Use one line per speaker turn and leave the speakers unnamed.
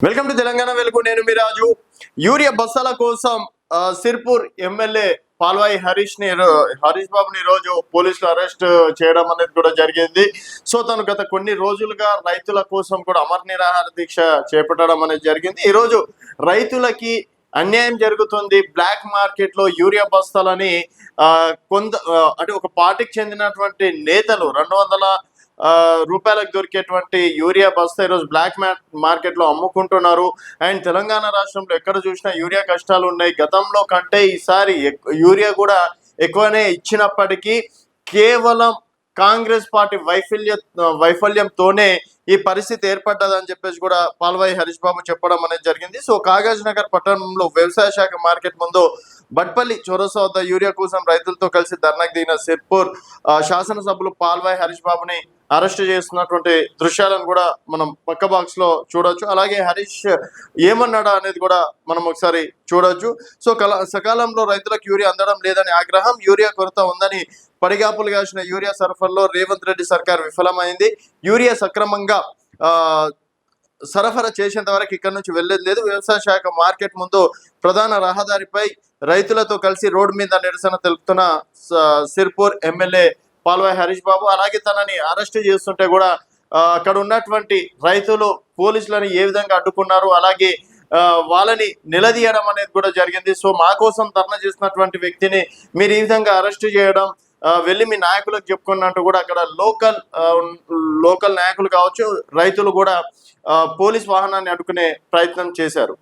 Welcome to Telangana వెలుగు. నేను మీ రాజు. Urea బస్తాల కోసం సిర్పూర్ ఎమ్మెల్యే పాల్వాయి హరీష్ బాబుని రోజు పోలీసులు అరెస్ట్ చేయడం అనేది కూడా జరిగింది. సో తను గత కొన్ని రోజులుగా రైతుల కోసం కూడా అమర నిరాహార దీక్ష చేపట్టడం అనేది జరిగింది. ఈరోజు రైతులకి అన్యాయం జరుగుతుంది. బ్లాక్ మార్కెట్ లో యూరియా బస్తాలని కొంత అంటే ఒక పార్టీకి చెందినటువంటి నేతలు 200 రూపాయలకు దొరికేటువంటి యూరియా బస్తా ఈరోజు బ్లాక్ మార్కెట్ లో అమ్ముకుంటున్నారు. అండ్ తెలంగాణ రాష్ట్రంలో ఎక్కడ చూసినా యూరియా కష్టాలు ఉన్నాయి. గతంలో కంటే ఈసారి యూరియా కూడా ఎక్కువనే ఇచ్చినప్పటికీ కేవలం కాంగ్రెస్ పార్టీ వైఫల్యంతోనే ఈ పరిస్థితి ఏర్పడ్డదని చెప్పేసి కూడా పాల్వాయి హరీష్ బాబు చెప్పడం అనేది జరిగింది. సో కాగజ్ నగర్ పట్టణంలో వ్యవసాయ శాఖ మార్కెట్ ముందు బట్పల్లి చౌరస్తా వద్ద యూరియా కోసం రైతులతో కలిసి ధర్నాకు దిగిన సిర్పూర్ శాసనసభ్యులు పాల్వాయి హరీష్ బాబుని అరెస్ట్ చేస్తున్నటువంటి దృశ్యాలను కూడా మనం పక్క బాక్స్ లో చూడొచ్చు. అలాగే హరీష్ ఏమన్నాడా అనేది కూడా మనం ఒకసారి చూడొచ్చు. సో సకాలంలో రైతులకు యూరియా అందడం లేదని ఆగ్రహం, యూరియా కొరత ఉందని పడిగాపులు కాసిన యూరియా సరఫరాలో రేవంత్ రెడ్డి సర్కార్ విఫలమైంది. యూరియా సక్రమంగా సరఫరా చేసేంత వరకు ఇక్కడ నుంచి వెళ్లేది లేదు. వ్యవసాయ శాఖ మార్కెట్ ముందు ప్రధాన రహదారిపై రైతులతో కలిసి రోడ్డు మీద నిరసన తెలుపుతున్న సిర్పూర్ ఎమ్మెల్యే పాల్వాయి హరీష్ బాబు. అలాగే తనని అరెస్ట్ చేస్తుంటే కూడా అక్కడ ఉన్నటువంటి రైతులు పోలీసులని ఏ విధంగా అడ్డుకున్నారు, అలాగే వాళ్ళని నిలదీయడం అనేది కూడా జరిగింది. సో మా కోసం ధర్నా చేసినటువంటి వ్యక్తిని మీరు ఈ విధంగా అరెస్ట్ చేయడం, వెళ్ళి మీ నాయకులకు చెప్పుకున్నట్టు కూడా అక్కడ లోకల్ నాయకులు కావచ్చు, రైతులు కూడా పోలీస్ వాహనాన్ని అడ్డుకునే ప్రయత్నం చేశారు.